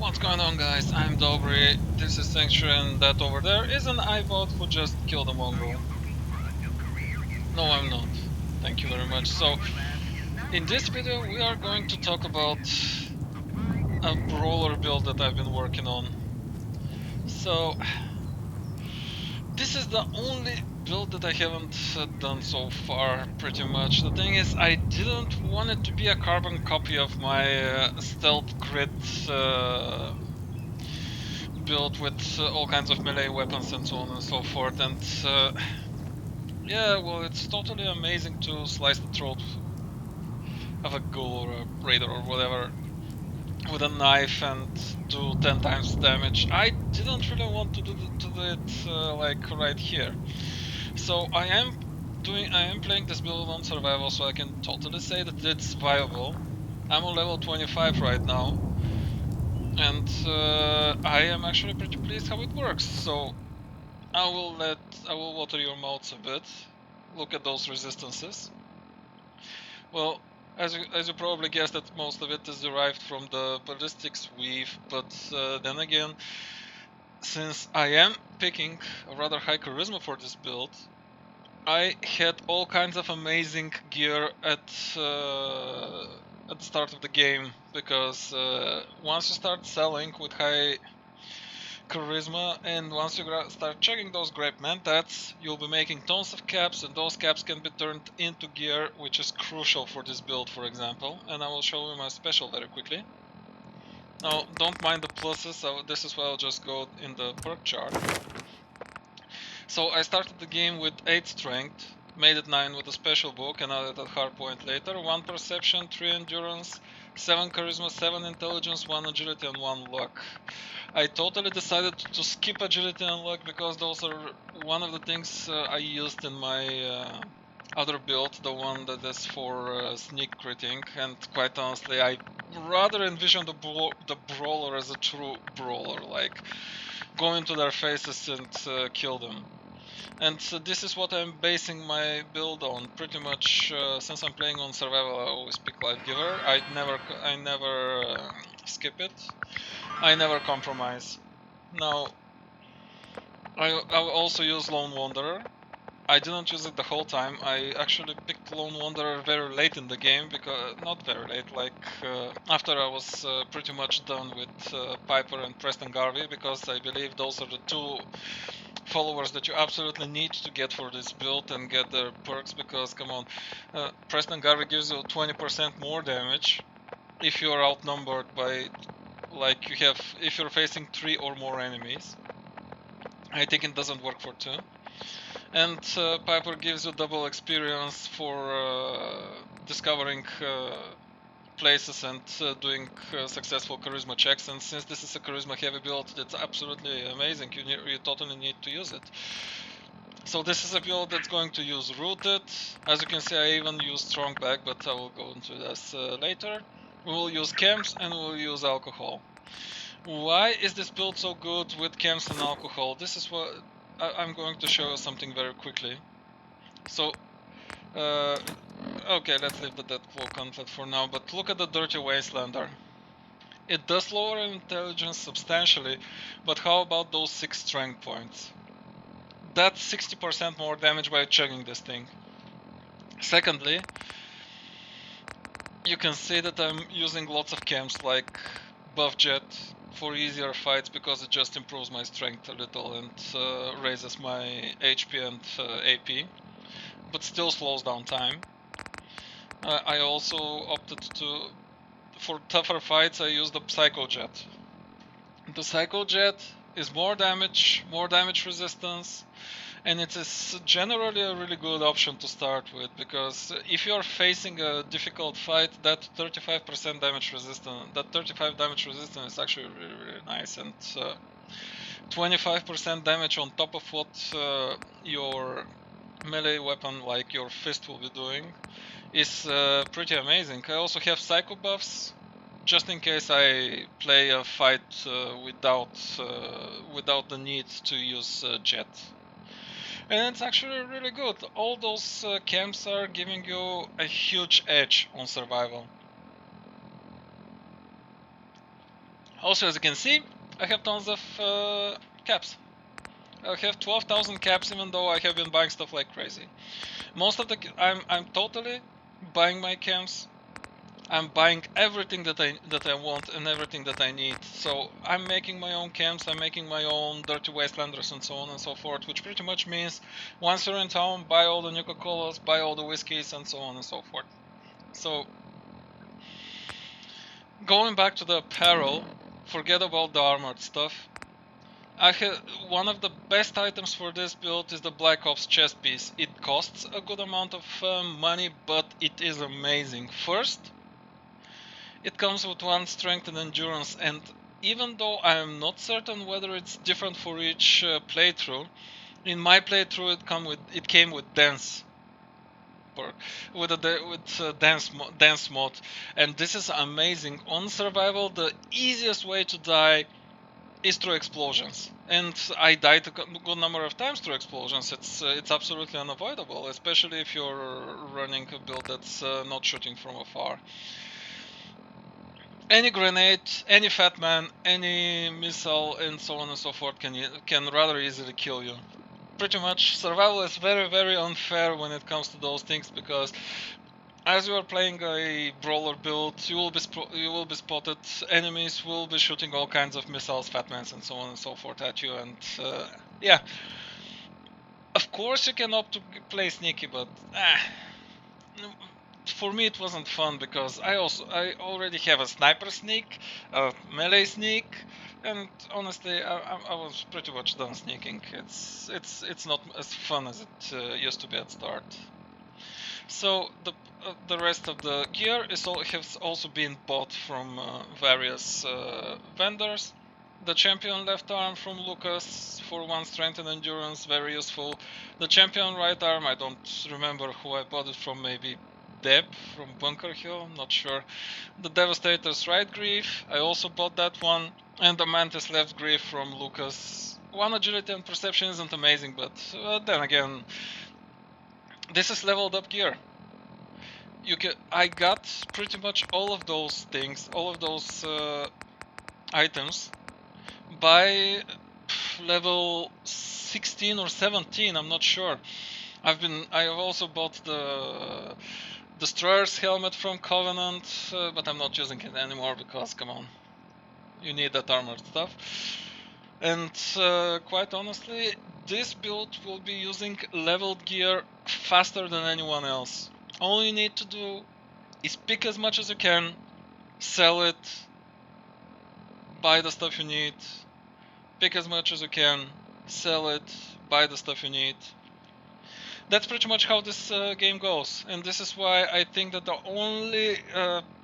What's going on, guys? I'm Dobry, this is Sanctuary, and that over there is an iBot who just killed a mongrel. No, I'm not. Thank you very much. So, in this video we are going to talk about a brawler build that I've been working on. So, this is the only build that I haven't done so far, pretty much. The thing is, I didn't want it to be a carbon copy of my stealth crit build with all kinds of melee weapons and so on and so forth, and yeah, well, it's totally amazing to slice the throat of a ghoul or a raider or whatever with a knife and do 10 times damage. I didn't really want to do it like right here, so I am playing this build on survival, so I can totally say that it's viable. I'm on level 25 right now, and I am actually pretty pleased how it works. So I will water your mouths a bit. Look at those resistances. Well, as you probably guessed, that most of it is derived from the ballistics weave, but then again, since I am picking a rather high charisma for this build, I had all kinds of amazing gear at the start of the game, because once you start selling with high charisma, and once you start checking those great mentats, you'll be making tons of caps, and those caps can be turned into gear, which is crucial for this build, for example. And I will show you my special very quickly. Now, don't mind the pluses, so this is why I'll just go in the perk chart. So I started the game with 8 strength, made it 9 with a special book and added a hard point later, 1 perception, 3 endurance, 7 charisma, 7 intelligence, 1 agility and 1 luck. I totally decided to skip agility and luck because those are one of the things I used in my other build, the one that is for sneak critting, and quite honestly I rather envision the brawler as a true brawler, like go into their faces and kill them. And this is what I'm basing my build on, pretty much. Since I'm playing on survival, I always pick Life Giver. I never skip it. I never compromise. Now, I also use Lone Wanderer. I didn't use it the whole time. I actually picked Lone Wanderer very late in the game, because not very late, like after I was pretty much done with Piper and Preston Garvey, because I believe those are the two followers that you absolutely need to get for this build and get their perks, because come on, Preston Garvey gives you 20% more damage if you are outnumbered by, like, if you're facing 3 or more enemies. I think it doesn't work for 2. And Piper gives you double experience for discovering places and doing successful charisma checks, and since this is a charisma heavy build, it's absolutely amazing. You totally need to use it. So this is a build that's going to use rooted. As you can see, I even use strong back, but I will go into this later. We will use chems and we will use alcohol. Why is this build so good with chems and alcohol? This is what I'm going to show you something very quickly. So okay, let's leave the dead claw conflict for now, but look at the Dirty Wastelander. It does lower intelligence substantially, but how about those 6 strength points? That's 60% more damage by chugging this thing. Secondly, you can see that I'm using lots of camps like Buff Jet for easier fights, because it just improves my strength a little and raises my HP and AP, but still slows down time. I also opted to, for tougher fights, I use the Psycho Jet. The Psycho Jet is more damage resistance, and it is generally a really good option to start with, because if you are facing a difficult fight, that 35% damage resistance, that 35 damage resistance is actually really nice, and 25% damage on top of what your melee weapon like your fist will be doing is pretty amazing. I also have psycho buffs, just in case I play a fight without the need to use jet. And it's actually really good. All those camps are giving you a huge edge on survival. Also, as you can see, I have tons of caps. I have 12,000 caps, even though I have been buying stuff like crazy. Most of the I'm totally buying my camps. I'm buying everything that I want and everything that I need. So I'm making my own camps, I'm making my own dirty wastelanders and so on and so forth, which pretty much means once you're in town, buy all the Nuka-Colas, buy all the whiskeys and so on and so forth. So going back to the apparel, forget about the armored stuff. I have one of the best items for this build is the Black Ops chest piece. It costs a good amount of money, but it is amazing. First, it comes with 1 strength and endurance, and even though I am not certain whether it's different for each playthrough, in my playthrough it came with dance perk, with dance mode, and this is amazing. On survival, the easiest way to die is through explosions, and I died a good number of times through explosions. It's absolutely unavoidable, especially if you're running a build that's not shooting from afar. Any grenade, any fat man, any missile, and so on and so forth can rather easily kill you. Pretty much, survival is very unfair when it comes to those things, because as you are playing a brawler build, you will be spotted. Enemies will be shooting all kinds of missiles, fatmans, and so on and so forth at you. And yeah, of course you can opt to play sneaky, but for me it wasn't fun, because I already have a sniper sneak, a melee sneak, and honestly I was pretty much done sneaking. It's not as fun as it used to be at start. So the rest of the gear has also been bought from various vendors. The champion left arm from Lucas for 1 strength and endurance, very useful. The champion right arm, I don't remember who I bought it from, maybe Deb from Bunker Hill, not sure. The Devastator's right greave, I also bought that one. And the Mantis left greave from Lucas. 1 agility and perception isn't amazing, but then again, this is leveled up gear. I got pretty much all of those things, all of those items by level 16 or 17, I'm not sure. I have also bought the Destroyer's helmet from Covenant, but I'm not using it anymore because, come on, you need that armored stuff. And quite honestly, this build will be using leveled gear faster than anyone else. All you need to do is pick as much as you can, sell it, buy the stuff you need, pick as much as you can, sell it, buy the stuff you need. That's pretty much how this game goes, and this is why I think that the only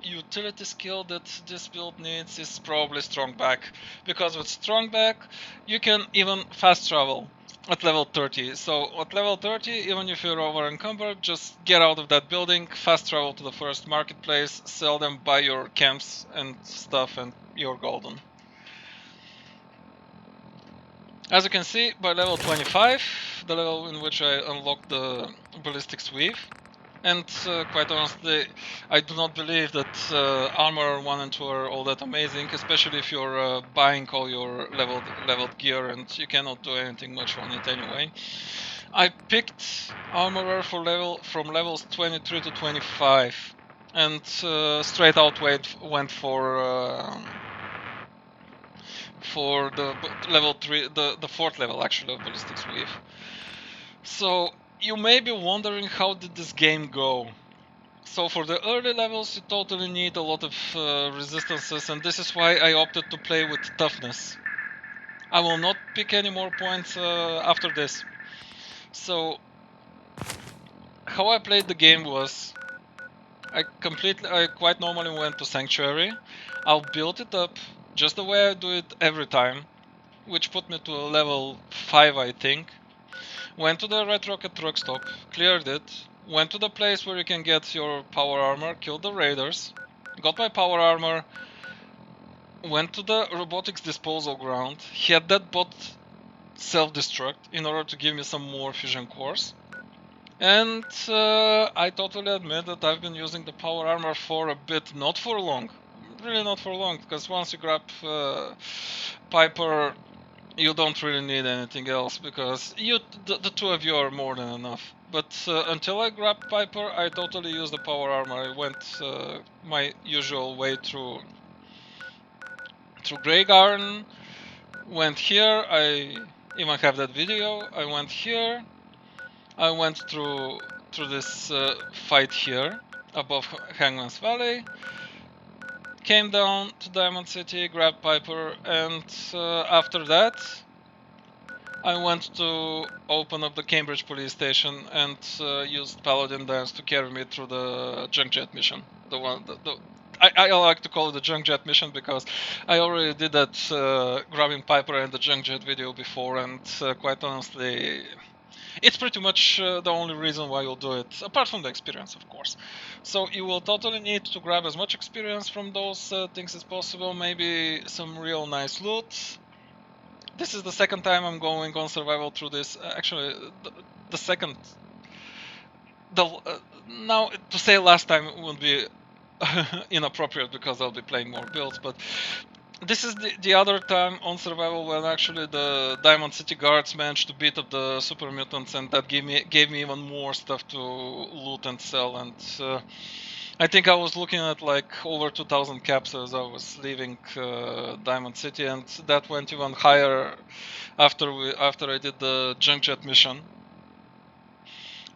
utility skill that this build needs is probably strong back, because with strong back you can even fast travel at level 30. So at level 30, even if you're over encumbered, just get out of that building, fast travel to the first marketplace, sell them, buy your camps and stuff, and you're golden. As you can see, by level 25, the level in which I unlocked the ballistics weave, and quite honestly, I do not believe that armor 1 and 2 are all that amazing, especially if you're buying all your leveled gear and you cannot do anything much on it anyway. I picked armorer from levels 23 to 25, and straight out went for the level 3, the 4th level actually of ballistics weave. So you may be wondering, how did this game go? So for the early levels you totally need a lot of resistances, and this is why I opted to play with toughness. I will not pick any more points after this. So how I played the game was, I quite normally went to Sanctuary. I'll build it up just the way I do it every time, which put me to a level 5, I think. Went to the Red Rocket truck stop, cleared it, went to the place where you can get your power armor, killed the raiders, got my power armor, went to the robotics disposal ground, had that bot self-destruct in order to give me some more fusion cores. And I totally admit that I've been using the power armor for a bit, not for long, really not for long, because once you grab Piper, you don't really need anything else, because the two of you are more than enough. But until I grabbed Piper, I totally used the power armor. I went my usual way through Grey Garden, went here, I even have that video. I went here, I went through this fight here above Hangman's Valley, came down to Diamond City, grabbed Piper, and after that I went to open up the Cambridge police station and used Paladin Dance to carry me through the Junk Jet mission. The one, I like to call it the Junk Jet mission because I already did that grabbing Piper and the Junk Jet video before, and quite honestly, it's pretty much the only reason why you'll do it, apart from the experience, of course. So you will totally need to grab as much experience from those things as possible, maybe some real nice loot. This is the second time I'm going on survival through this. Actually, the second. Now, to say last time would be inappropriate because I'll be playing more builds, but this is the other time on survival when actually the Diamond City guards managed to beat up the super mutants, and that gave me even more stuff to loot and sell. And I think I was looking at like over 2,000 caps as I was leaving Diamond City, and that went even higher after I did the Junk Jet mission.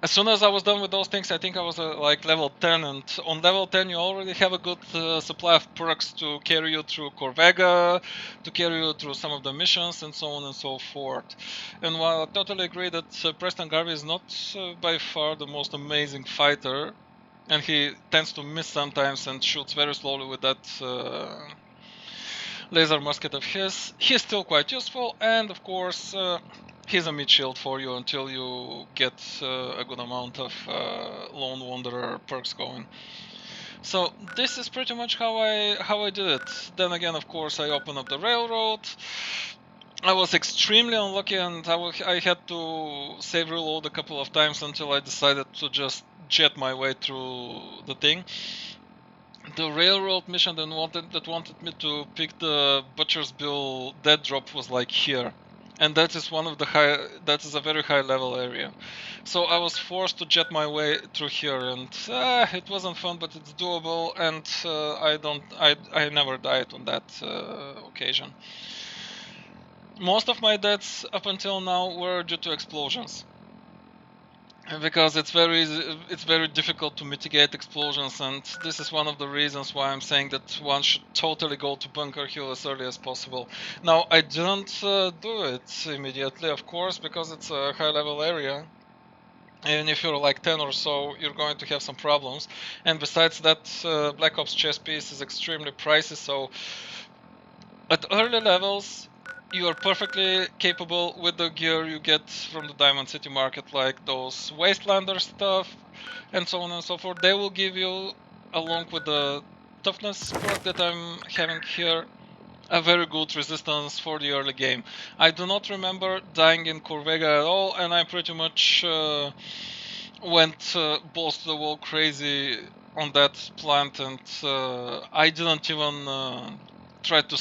As soon as I was done with those things, I think I was like level 10, and on level 10 you already have a good supply of perks to carry you through Corvega, to carry you through some of the missions, and so on and so forth. And while I totally agree that Preston Garvey is not by far the most amazing fighter, and he tends to miss sometimes and shoots very slowly with that laser musket of his, he's still quite useful, and of course he's a mid shield for you until you get a good amount of Lone Wanderer perks going. So this is pretty much how I did it. Then again, of course, I opened up the railroad. I was extremely unlucky, and I had to save reload a couple of times until I decided to just jet my way through the thing. The railroad mission that wanted me to pick the Butcher's Bill dead drop was like here, and that is that is a very high level area. So I was forced to jet my way through here, and it wasn't fun, but it's doable, and I never died on that occasion. Most of my deaths up until now were due to explosions, because it's very difficult to mitigate explosions, and this is one of the reasons why I'm saying that one should totally go to Bunker Hill as early as possible. Now, I didn't do it immediately, of course, because it's a high level area, and if you're like 10 or so, you're going to have some problems. And besides that, Black Ops chess piece is extremely pricey, so at early levels you are perfectly capable with the gear you get from the Diamond City market, like those Wastelander stuff and so on and so forth. They will give you, along with the toughness perk that I'm having here, a very good resistance for the early game. I do not remember dying in Corvega at all, and I pretty much went balls to the wall crazy on that plant, and I didn't even try to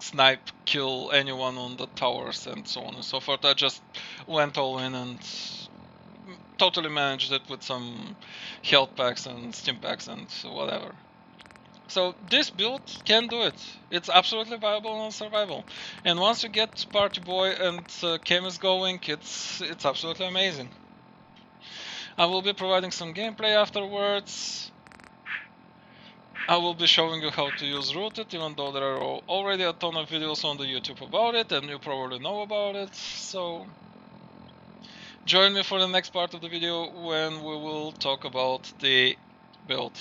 snipe, kill anyone on the towers and so on and so forth. I just went all in and totally managed it with some health packs and stim packs and whatever. So this build can do it. It's absolutely viable on survival. And once you get Party Boy and Chemis going, it's absolutely amazing. I will be providing some gameplay afterwards. I will be showing you how to use Rooted, even though there are already a ton of videos on the YouTube about it, and you probably know about it. So join me for the next part of the video when we will talk about the build.